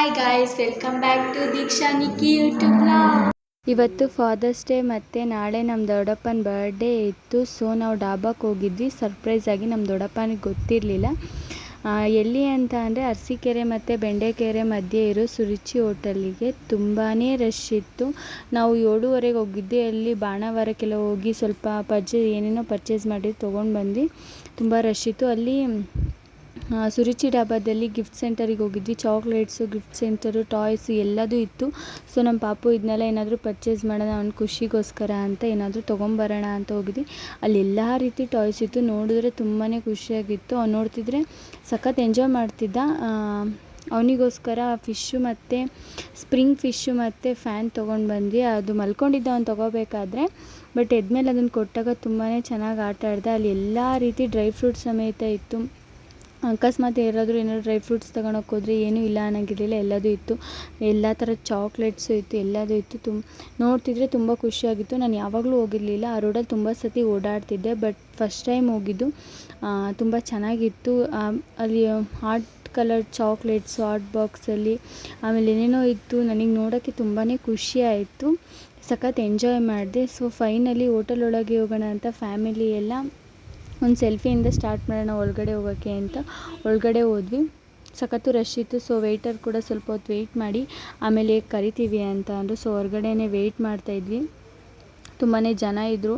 Hi guys, welcome back to Deeksha Nikki YouTube blog. ಇವತ್ತು Father's Day ಮತ್ತು ನಾಳೆ ನಮ್ಮ ದೊಡ್ಡಪ್ಪನ ಬರ್ಡೇ ಇತ್ತು. ಸೊ ನಾವು ಡಾಬಾಕ್ಕೆ ಹೋಗಿದ್ವಿ ಸರ್ಪ್ರೈಸ್ ಆಗಿ. ನಮ್ಮ ದೊಡ್ಡಪ್ಪನಿಗೆ ಗೊತ್ತಿರಲಿಲ್ಲ. ಎಲ್ಲಿ ಅಂತ ಅಂದರೆ ಅರಸೀಕೆರೆ ಮತ್ತು ಬೆಂಡೆಕೆರೆ ಮಧ್ಯೆ ಇರೋ ಸುರುಚಿ ಹೋಟೆಲಿಗೆ. ತುಂಬಾ ರಶ್ ಇತ್ತು. ನಾವು 7:30 ಹೋಗಿದ್ದೆ. ಅಲ್ಲಿ ಬಾಣಾವರಕ್ಕೆಲ್ಲ ಹೋಗಿ ಸ್ವಲ್ಪ ಏನೇನೋ ಪರ್ಚೇಸ್ ಮಾಡಿ ತೊಗೊಂಡು ಬಂದು ತುಂಬ ರಶ್ ಇತ್ತು. ಅಲ್ಲಿ ಸುರುಚಿ ಡಾಬಾದಲ್ಲಿ ಗಿಫ್ಟ್ ಸೆಂಟರಿಗೆ ಹೋಗಿದ್ವಿ. ಚಾಕ್ಲೇಟ್ಸು, ಗಿಫ್ಟ್ ಸೆಂಟರು, ಟಾಯ್ಸು ಎಲ್ಲದೂ ಇತ್ತು. ಸೊ ನಮ್ಮ ಪಾಪು ಇದನ್ನೆಲ್ಲ ಏನಾದರೂ ಪರ್ಚೇಸ್ ಮಾಡೋಣ ಅವ್ನ ಖುಷಿಗೋಸ್ಕರ ಅಂತ ಏನಾದರೂ ತೊಗೊಂಬರೋಣ ಅಂತ ಹೋಗಿದ್ವಿ. ಅಲ್ಲಿ ಎಲ್ಲ ರೀತಿ ಟಾಯ್ಸ್ ಇತ್ತು. ನೋಡಿದ್ರೆ ತುಂಬಾ ಖುಷಿಯಾಗಿತ್ತು. ಅವ್ನು ನೋಡ್ತಿದ್ರೆ ಸಖತ್ ಎಂಜಾಯ್ ಮಾಡ್ತಿದ್ದ. ಅವನಿಗೋಸ್ಕರ ಫಿಶ್ಶು ಮತ್ತು ಸ್ಪ್ರಿಂಗ್ ಫಿಶ್ಶು ಮತ್ತು ಫ್ಯಾನ್ ತೊಗೊಂಡು ಬಂದ್ವಿ. ಅದು ಮಲ್ಕೊಂಡಿದ್ದ ಅವ್ನು ತೊಗೋಬೇಕಾದ್ರೆ, ಬಟ್ ಎದ್ಮೇಲೆ ಅದನ್ನು ಕೊಟ್ಟಾಗ ತುಂಬಾ ಚೆನ್ನಾಗಿ ಆಟ ಆಡ್ದ. ಅಲ್ಲಿ ಎಲ್ಲ ರೀತಿ ಡ್ರೈ ಫ್ರೂಟ್ಸ್ ಸಮೇತ ಇತ್ತು. ಅಕಸ್ಮಾತ್ ಏನಾದರೂ ಡ್ರೈ ಫ್ರೂಟ್ಸ್ ತೊಗೊಳಕ್ಕೆ ಹೋದರೆ ಏನೂ ಇಲ್ಲ ಅನ್ನೋಂಗಿರಲಿಲ್ಲ, ಎಲ್ಲದೂ ಇತ್ತು. ಎಲ್ಲ ಥರದ ಚಾಕ್ಲೇಟ್ಸು ಇತ್ತು, ಎಲ್ಲದೂ ಇತ್ತು. ನೋಡ್ತಿದ್ರೆ ತುಂಬ ಖುಷಿಯಾಗಿತ್ತು. ನಾನು ಯಾವಾಗಲೂ ಹೋಗಿರಲಿಲ್ಲ. ಆ ರೋಡಲ್ಲಿ ತುಂಬ ಸತಿ ಓಡಾಡ್ತಿದ್ದೆ, ಬಟ್ ಫಸ್ಟ್ ಟೈಮ್ ಹೋಗಿದ್ದು. ತುಂಬ ಚೆನ್ನಾಗಿತ್ತು. ಅಲ್ಲಿ ಹಾಟ್ ಕಲರ್ ಚಾಕ್ಲೇಟ್ಸು ಹಾಟ್ ಬಾಕ್ಸಲ್ಲಿ, ಆಮೇಲೆ ಏನೇನೋ ಇತ್ತು. ನನಗೆ ನೋಡೋಕ್ಕೆ ತುಂಬಾ ಖುಷಿ ಆಯಿತು. ಸಖತ್ ಎಂಜಾಯ್ ಮಾಡಿದೆ. ಸೊ ಫೈನಲಿ ಹೋಟೆಲ್ ಒಳಗೆ ಹೋಗೋಣ ಅಂತ ಫ್ಯಾಮಿಲಿ ಎಲ್ಲ ಒಂದು ಸೆಲ್ಫಿಯಿಂದ ಸ್ಟಾರ್ಟ್ ಮಾಡೋಣ ಒಳಗಡೆ ಹೋಗೋಕ್ಕೆ ಅಂತ ಒಳಗಡೆ ಹೋದ್ವಿ. ಸಖತ್ತು ರಶ್ ಇತ್ತು. ಸೊ ವೆಯ್ಟರ್ ಕೂಡ ಸ್ವಲ್ಪ ಹೊತ್ತು ವೆಯ್ಟ್ ಮಾಡಿ ಆಮೇಲೆ ಕರಿತೀವಿ ಅಂತ ಅಂದರು. ಸೊ ಹೊರಗಡೆನೇ ವೆಯ್ಟ್ ಮಾಡ್ತಾಯಿದ್ವಿ. ತುಂಬಾ ಜನ ಇದ್ದರು.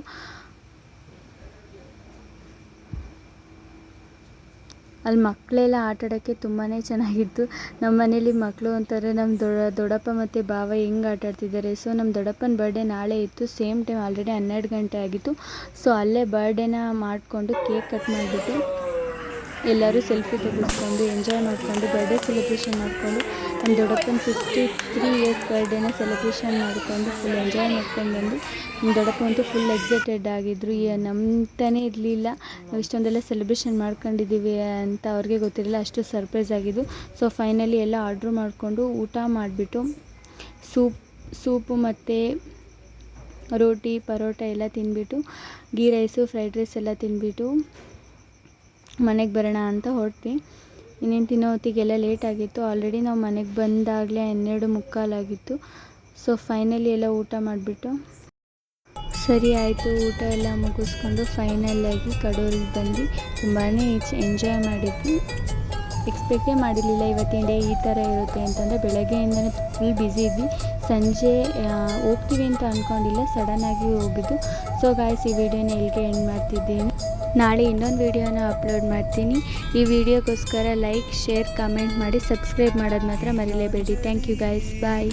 ಅಲ್ಲಿ ಮಕ್ಕಳೆಲ್ಲ ಆಟ ಆಡೋಕ್ಕೆ ತುಂಬಾ ಚೆನ್ನಾಗಿತ್ತು. ನಮ್ಮ ಮನೇಲಿ ಮಕ್ಕಳು ಅಂತಾರೆ ನಮ್ಮ ದೊಡ್ಡಪ್ಪ ಮತ್ತು ಭಾವ ಹೆಂಗೆ ಆಟ ಆಡ್ತಿದ್ದಾರೆ. ಸೊ ನಮ್ಮ ದೊಡ್ಡಪ್ಪನ ಬರ್ಡೇ ನಾಳೆ ಇತ್ತು. ಸೇಮ್ ಟೈಮ್ ಆಲ್ರೆಡಿ 12 ಗಂಟೆ ಆಗಿತ್ತು. ಸೊ ಅಲ್ಲೇ ಬರ್ಡೇನ ಮಾಡಿಕೊಂಡು ಕೇಕ್ ಕಟ್ ಮಾಡಿಬಿಟ್ಟು ಎಲ್ಲರೂ ಸೆಲ್ಫಿ ತೆಗೆಸ್ಕೊಂಡು ಎಂಜಾಯ್ ಮಾಡಿಕೊಂಡು ಬರ್ಡೇ ಸೆಲೆಬ್ರೇಷನ್ ಮಾಡಿಕೊಂಡು ನಮ್ಮ ದೊಡ್ಡಪ್ಪನ 53 ಇಯರ್ಸ್ ಬರ್ಡೇನ ಸೆಲೆಬ್ರೇಷನ್ ಮಾಡಿಕೊಂಡು ಫುಲ್ ಎಂಜಾಯ್ ಮಾಡ್ಕೊಂಡು ಬಂದು ನಮ್ಮ ದೊಡ್ಡಪ್ಪ ಅಂತೂ ಫುಲ್ ಎಕ್ಸೈಟೆಡ್ ಆಗಿದ್ದರು. ನಂಬ್ತಾನೇ ಇರಲಿಲ್ಲ ನಾವು ಇಷ್ಟೊಂದೆಲ್ಲ ಸೆಲೆಬ್ರೇಷನ್ ಮಾಡ್ಕೊಂಡಿದ್ದೀವಿ ಅಂತ. ಅವ್ರಿಗೆ ಗೊತ್ತಿರಲಿಲ್ಲ, ಅಷ್ಟು ಸರ್ಪ್ರೈಸ್ ಆಗಿದ್ದು. ಸೊ ಫೈನಲಿ ಎಲ್ಲ ಆರ್ಡ್ರ್ ಮಾಡಿಕೊಂಡು ಊಟ ಮಾಡಿಬಿಟ್ಟು ಸೂಪು ಮತ್ತು ರೋಟಿ ಪರೋಟ ಎಲ್ಲ ತಿಂದ್ಬಿಟ್ಟು, ಗೀ ರೈಸು ಫ್ರೈಡ್ ರೈಸ್ ಎಲ್ಲ ತಿಂದ್ಬಿಟ್ಟು ಮನೆಗೆ ಬರೋಣ ಅಂತ ಹೊರಟ್ವಿ. ಇನ್ನೇನು ತಿನ್ನೋ ಹೊತ್ತಿಗೆಲ್ಲ ಲೇಟ್ ಆಗಿತ್ತು. ಆಲ್ರೆಡಿ ನಾವು ಮನೆಗೆ ಬಂದಾಗಲೇ 12:45 ಆಗಿತ್ತು. ಸೊ ಫೈನಲಿ ಎಲ್ಲ ಊಟ ಮಾಡಿಬಿಟ್ಟು ಸರಿ ಆಯಿತು. ಊಟ ಎಲ್ಲ ಮುಗಿಸ್ಕೊಂಡು ಫೈನಲಾಗಿ ಕಡೂರಿಗೆ ಬಂದು ತುಂಬಾ ಎಂಜಾಯ್ ಮಾಡಿದ್ವಿ. ಎಕ್ಸ್ಪೆಕ್ಟೇ ಮಾಡಿರಲಿಲ್ಲ ಇವತ್ತಿನ ಡೇ ಈ ಥರ ಇರುತ್ತೆ ಅಂತಂದರೆ. ಬೆಳಗ್ಗೆಯಿಂದನೇ ಫುಲ್ ಬ್ಯುಸಿ ಇದ್ವಿ. ಸಂಜೆ ಹೋಗ್ತೀವಿ ಅಂತ ಅಂದ್ಕೊಂಡಿಲ್ಲ, ಸಡನ್ನಾಗಿ ಹೋಗಿದ್ದು. ಸೊ ಗಾಯ್ಸ್, ಈ ವಿಡಿಯೋನ ಇಲ್ಲಿಗೆ ಎಂಡ್ ಮಾಡ್ತಿದ್ದೀನಿ. ನಾಳೆ ಇನ್ನೊಂದು ವಿಡಿಯೋನ ಅಪ್ಲೋಡ್ ಮಾಡ್ತೀನಿ. ಈ ವಿಡಿಯೋಗೋಸ್ಕರ ಲೈಕ್, ಶೇರ್, ಕಮೆಂಟ್ ಮಾಡಿ, ಸಬ್ಸ್ಕ್ರೈಬ್ ಮಾಡೋದು ಮಾತ್ರ ಮರಿಲೇಬೇಡಿ. Thank you guys, bye.